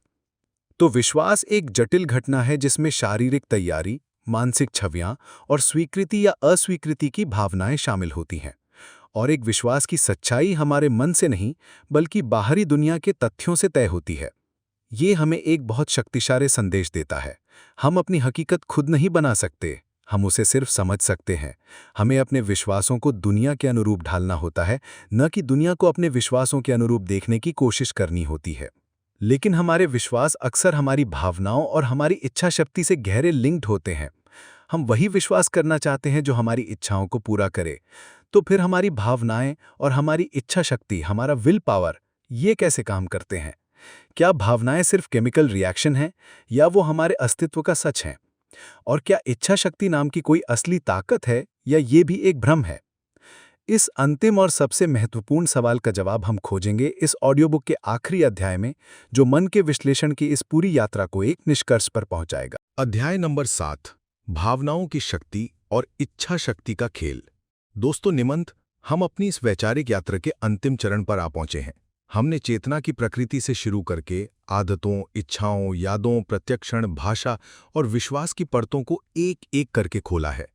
A: तो विश्वास एक जटिल घटना है जिसमें शारीरिक तैयारी, मानसिक छवियां और स्वीकृति या अस्वीकृति की भावनाएं शामिल होती हैं। और एक विश्वास की सच्चाई हमारे मन से नहीं, बल्कि बाहरी दुनिया के तथ्यों से तय होती है। ये हमें एक बहुत शक्तिशाली संदेश देता है। हम अपनी हकीकत खुद नहीं बना सकते, हम उसे सिर्फ समझ सकते हैं। हमें अपने विश्वासों को दुनिया के अनुरूप ढालना होता है, न कि दुनिया को अपने विश्वासों के अनुरूप देखने की कोशिश करनी होती है। लेकिन हमारे विश्वास अक्सर हमारी भावनाओं और हमारी इच्छा शक्ति से गहरे लिंक्ड होते हैं। हम वही विश्वास करना चाहते हैं जो हमारी इच्छाओं को पूरा करे। तो फिर हमारी भावनाएं और हमारी इच्छा शक्ति, हमारा विल पावर, ये कैसे काम करते हैं? क्या भावनाएं सिर्फ केमिकल रिएक्शन हैं या वो हमारे अस्तित्व का सच हैं? और क्या इच्छा शक्ति नाम की कोई असली ताकत है या ये भी एक भ्रम है? इस अंतिम और सबसे महत्वपूर्ण सवाल का जवाब हम खोजेंगे इस ऑडियो बुक के आखिरी अध्याय में, जो मन के विश्लेषण की इस पूरी यात्रा को एक निष्कर्ष पर पहुंचाएगा।
B: अध्याय नंबर 7, भावनाओं की शक्ति और इच्छा शक्ति का खेल। दोस्तों निमंत, हम अपनी इस वैचारिक यात्रा के अंतिम चरण पर आ पहुंचे हैं। हमने चेतना की प्रकृति से शुरू करके आदतों, इच्छाओं, यादों, प्रत्यक्षण, भाषा और विश्वास की परतों को एक एक करके खोला है।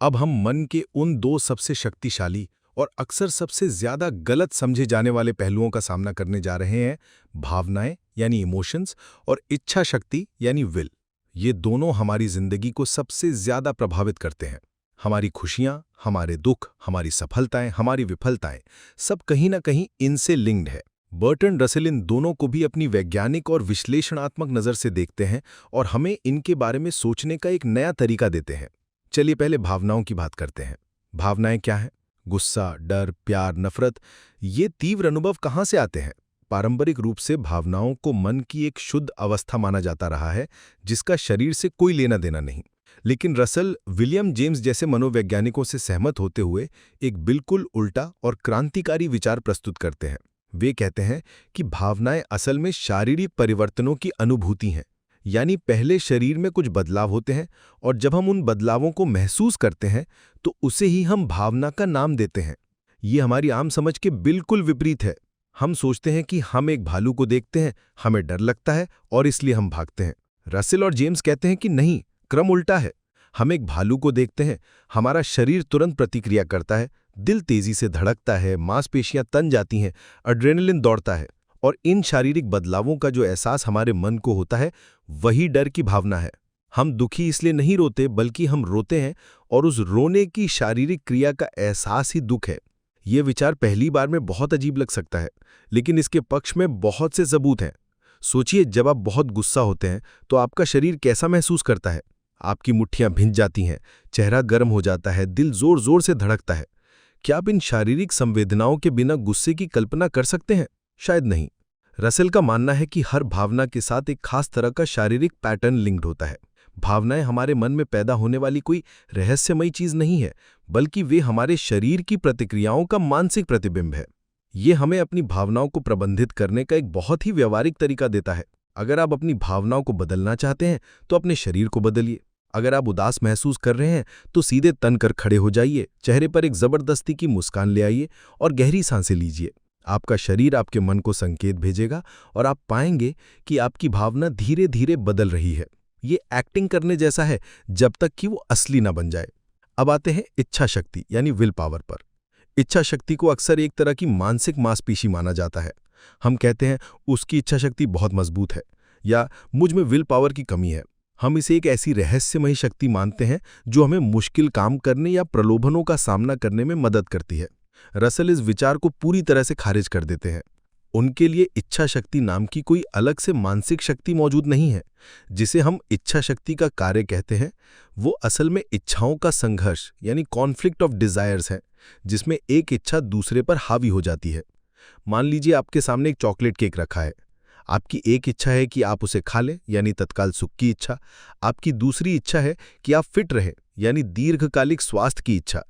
B: अब हम मन के उन दो सबसे शक्तिशाली और अक्सर सबसे ज्यादा गलत समझे जाने वाले पहलुओं का सामना करने जा रहे हैं, भावनाएं यानी इमोशंस और इच्छा शक्ति यानी विल। ये दोनों हमारी जिंदगी को सबसे ज्यादा प्रभावित करते हैं। हमारी खुशियां, हमारे दुख, हमारी सफलताएं, हमारी विफलताएं, सब कहीं ना कहीं इनसे लिंक्ड है। बर्टन रसेल इन दोनों को भी अपनी वैज्ञानिक और विश्लेषणात्मक नज़र से देखते हैं और हमें इनके बारे में सोचने का एक नया तरीका देते हैं। चलिए पहले भावनाओं की बात करते हैं। भावनाएं क्या हैं? गुस्सा, डर, प्यार, नफरत, ये तीव्र अनुभव कहाँ से आते हैं? पारंपरिक रूप से भावनाओं को मन की एक शुद्ध अवस्था माना जाता रहा है, जिसका शरीर से कोई लेना देना नहीं। लेकिन रसल विलियम जेम्स जैसे मनोवैज्ञानिकों से सहमत होते हुए एक बिल्कुल उल्टा और क्रांतिकारी विचार प्रस्तुत करते हैं। वे कहते हैं कि भावनाएं असल में शारीरिक परिवर्तनों की अनुभूति हैं, यानी पहले शरीर में कुछ बदलाव होते हैं और जब हम उन बदलावों को महसूस करते हैं तो उसे ही हम भावना का नाम देते हैं। ये हमारी आम समझ के बिल्कुल विपरीत है। हम सोचते हैं कि हम एक भालू को देखते हैं, हमें डर लगता है और इसलिए हम भागते हैं। रसेल और जेम्स कहते हैं कि नहीं, क्रम उल्टा है। हम एक भालू को देखते हैं, हमारा शरीर तुरंत प्रतिक्रिया करता है, दिल तेजी से धड़कता है, मांसपेशियां तन जाती हैं, एड्रेनलिन दौड़ता है, और इन शारीरिक बदलावों का जो एहसास हमारे मन को होता है
C: वही डर की भावना है। हम दुखी इसलिए नहीं रोते, बल्कि हम रोते हैं और उस रोने की शारीरिक क्रिया का एहसास ही दुख है। ये विचार पहली बार में बहुत अजीब लग सकता है, लेकिन इसके पक्ष में बहुत से सबूत हैं। सोचिए, जब आप बहुत गुस्सा होते हैं तो आपका शरीर कैसा महसूस करता है? आपकी मुट्ठियां भिंच जाती हैं, चेहरा गर्म हो जाता है, दिल जोर जोर से धड़कता है। क्या आप इन शारीरिक संवेदनाओं के बिना गुस्से की कल्पना कर सकते हैं? शायद नहीं। रसेल का मानना है कि हर भावना के साथ एक खास तरह का शारीरिक पैटर्न लिंक्ड होता है। भावनाएं हमारे मन में पैदा होने वाली कोई रहस्यमयी चीज नहीं है, बल्कि वे हमारे शरीर की प्रतिक्रियाओं का मानसिक प्रतिबिंब है। ये हमें अपनी भावनाओं को प्रबंधित करने का एक बहुत ही व्यवहारिक तरीका देता है। अगर आप अपनी भावनाओं को बदलना चाहते हैं तो अपने शरीर को बदलिए। अगर आप उदास महसूस कर रहे हैं तो सीधे तन कर खड़े हो जाइए, चेहरे पर एक जबरदस्ती की मुस्कान ले आइए और गहरी सांसें लीजिए। आपका शरीर आपके मन को संकेत भेजेगा और आप पाएंगे कि आपकी भावना धीरे धीरे बदल रही है। ये एक्टिंग करने जैसा है, जब तक कि वो असली ना बन जाए। अब आते हैं इच्छा शक्ति यानी विल पावर पर। इच्छा शक्ति को अक्सर एक तरह की मानसिक मांसपेशी माना जाता है। हम कहते हैं उसकी इच्छा शक्ति बहुत मजबूत है, या मुझ में विल पावर की कमी है। हम इसे एक ऐसी रहस्यमयी शक्ति मानते हैं जो हमें मुश्किल काम करने या प्रलोभनों का सामना करने में मदद करती है। रसेल इस विचार को पूरी तरह से खारिज कर देते हैं। उनके लिए इच्छा शक्ति नाम की कोई अलग से मानसिक शक्ति मौजूद नहीं है। जिसे हम इच्छा शक्ति का कार्य कहते हैं, वो असल में इच्छाओं का संघर्ष यानी कॉन्फ्लिक्ट ऑफ डिजायर्स है, जिसमें एक इच्छा दूसरे पर हावी हो जाती है। मान लीजिए आपके सामने एक चॉकलेट केक रखा है। आपकी एक इच्छा है कि आप उसे खा लें, यानी तत्काल सुख की इच्छा। आपकी दूसरी इच्छा है कि आप फिट रहें, यानी दीर्घकालिक स्वास्थ्य की इच्छा।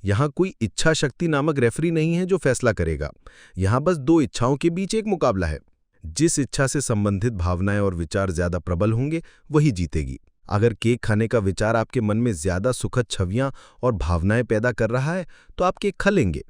C: यहाँ कोई इच्छा शक्ति नामक रेफरी नहीं है जो फैसला करेगा। यहाँ बस दो इच्छाओं के बीच एक मुकाबला है। जिस इच्छा से संबंधित भावनाएं और विचार ज्यादा प्रबल होंगे, वही जीतेगी। अगर केक खाने का विचार आपके मन में ज्यादा सुखद छवियां और भावनाएं पैदा कर रहा है, तो आप केक खा लेंगे।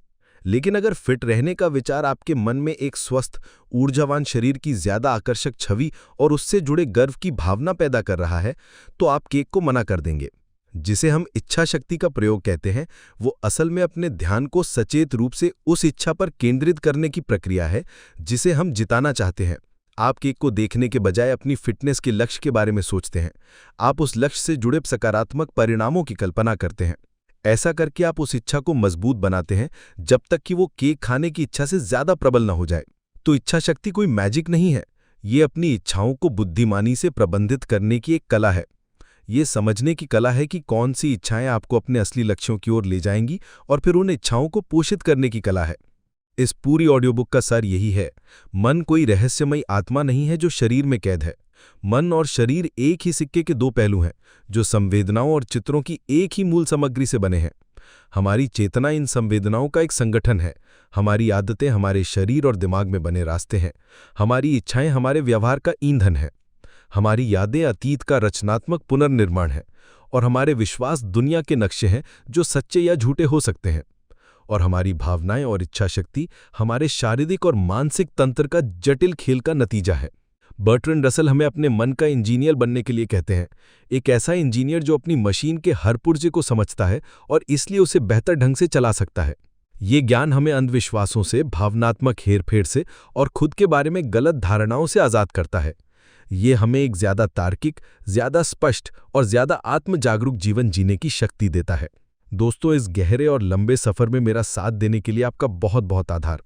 C: लेकिन अगर फिट रहने का विचार आपके मन में एक स्वस्थ, ऊर्जावान शरीर की ज्यादा आकर्षक छवि और उससे जुड़े गर्व की भावना पैदा कर रहा है, तो आप केक को मना कर देंगे। जिसे हम इच्छा शक्ति का प्रयोग कहते हैं, वो असल में अपने ध्यान को सचेत रूप से उस इच्छा पर केंद्रित करने की प्रक्रिया है जिसे हम जिताना चाहते हैं। आप केक को देखने के बजाय अपनी फिटनेस के लक्ष्य के बारे में सोचते हैं। आप उस लक्ष्य से जुड़े सकारात्मक परिणामों की कल्पना करते हैं। ऐसा करके आप उस इच्छा को मजबूत बनाते हैं जब तक कि वो केक खाने की इच्छा से ज्यादा प्रबल न हो जाए। तो इच्छा शक्ति कोई मैजिक नहीं है। ये अपनी इच्छाओं को बुद्धिमानी से प्रबंधित करने की एक कला है। ये समझने की कला है कि कौन सी इच्छाएं आपको अपने असली लक्ष्यों की ओर ले जाएंगी, और फिर उन इच्छाओं को पोषित करने की कला है। इस पूरी ऑडियो बुक का सार यही है, मन कोई रहस्यमयी आत्मा नहीं है जो शरीर में कैद है। मन और शरीर एक ही सिक्के के दो पहलू हैं, जो संवेदनाओं और चित्रों की एक ही मूल सामग्री से बने हैं। हमारी चेतना इन संवेदनाओं का एक संगठन है। हमारी आदतें हमारे शरीर और दिमाग में बने रास्ते हैं। हमारी इच्छाएं हमारे व्यवहार का ईंधन है। हमारी यादें अतीत का रचनात्मक पुनर्निर्माण है, और हमारे विश्वास दुनिया के नक्शे हैं जो सच्चे या झूठे हो सकते हैं। और हमारी भावनाएं और इच्छा शक्ति हमारे शारीरिक और मानसिक तंत्र का जटिल खेल का नतीजा है। बर्ट्रैंड रसेल हमें अपने मन का इंजीनियर बनने के लिए कहते हैं, एक ऐसा इंजीनियर जो अपनी मशीन के हर पुर्जे को समझता है और इसलिए उसे बेहतर ढंग से चला सकता है। ये ज्ञान हमें अंधविश्वासों से, भावनात्मक हेरफेर से और खुद के बारे में गलत धारणाओं से आज़ाद करता है। ये हमें एक ज्यादा तार्किक, ज्यादा स्पष्ट और ज्यादा आत्म जागरूक जीवन जीने की शक्ति देता है। दोस्तों, इस गहरे और लंबे सफर में मेरा साथ देने के लिए आपका बहुत बहुत आभार।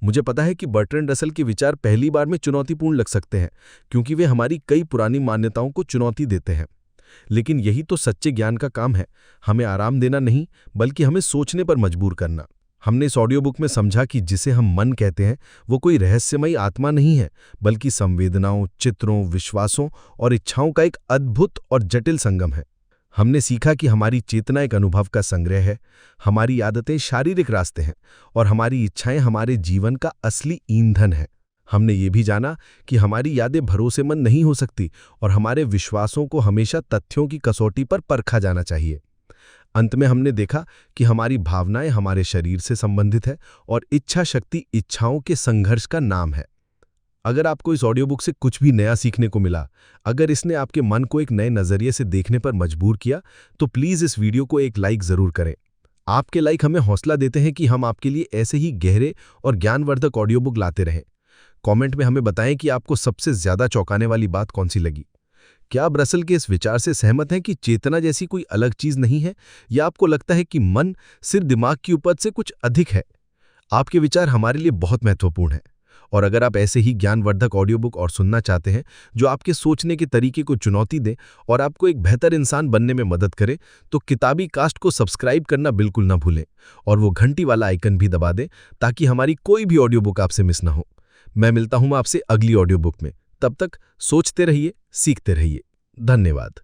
C: मुझे पता है कि बर्ट्रैंड रसेल के विचार पहली बार में चुनौतीपूर्ण लग सकते हैं, क्योंकि वे हमारी कई पुरानी मान्यताओं को चुनौती देते हैं। लेकिन यही तो सच्चे ज्ञान का काम है, हमें आराम देना नहीं, बल्कि हमें सोचने पर मजबूर करना। हमने इस ऑडियो बुक में समझा कि जिसे हम मन कहते हैं, वो कोई रहस्यमयी आत्मा नहीं है, बल्कि संवेदनाओं, चित्रों, विश्वासों और इच्छाओं का एक अद्भुत और जटिल संगम है। हमने सीखा कि हमारी चेतना एक अनुभव का संग्रह है, हमारी आदतें शारीरिक रास्ते हैं, और हमारी इच्छाएं हमारे जीवन का असली ईंधन है। हमने ये भी जाना कि हमारी यादें भरोसेमंद नहीं हो सकती, और हमारे विश्वासों को हमेशा तथ्यों की कसौटी पर परखा जाना चाहिए। अंत में हमने देखा कि हमारी भावनाएं हमारे शरीर से संबंधित है, और इच्छा शक्ति इच्छाओं के संघर्ष का नाम है। अगर आपको इस ऑडियो बुक से कुछ भी नया सीखने को मिला, अगर इसने आपके मन को एक नए नजरिए से देखने पर मजबूर किया, तो प्लीज इस वीडियो को एक लाइक जरूर करें। आपके लाइक हमें हौसला देते हैं कि हम आपके लिए ऐसे ही गहरे और ज्ञानवर्धक ऑडियो बुक लाते रहें। कमेंट में हमें बताएं कि आपको सबसे ज्यादा चौंकाने वाली बात कौन सी लगी।
D: क्या आप रसल के इस विचार से सहमत हैं कि चेतना जैसी कोई अलग चीज नहीं है, या आपको लगता है कि मन सिर्फ दिमाग की उपज से कुछ अधिक है? आपके विचार हमारे लिए बहुत महत्वपूर्ण हैं। और अगर आप ऐसे ही ज्ञानवर्धक ऑडियो बुक और सुनना चाहते हैं जो आपके सोचने के तरीके को चुनौती दे और आपको एक बेहतर इंसान बनने में मदद करे, तो किताबी कास्ट को सब्सक्राइब करना बिल्कुल ना भूलें और वो घंटी वाला आइकन भी दबा दें ताकि हमारी कोई भी ऑडियो बुक आपसे मिस ना हो। मैं मिलता हूं आपसे अगली ऑडियो बुक में। तब तक सोचते रहिए, सीखते रहिए। धन्यवाद।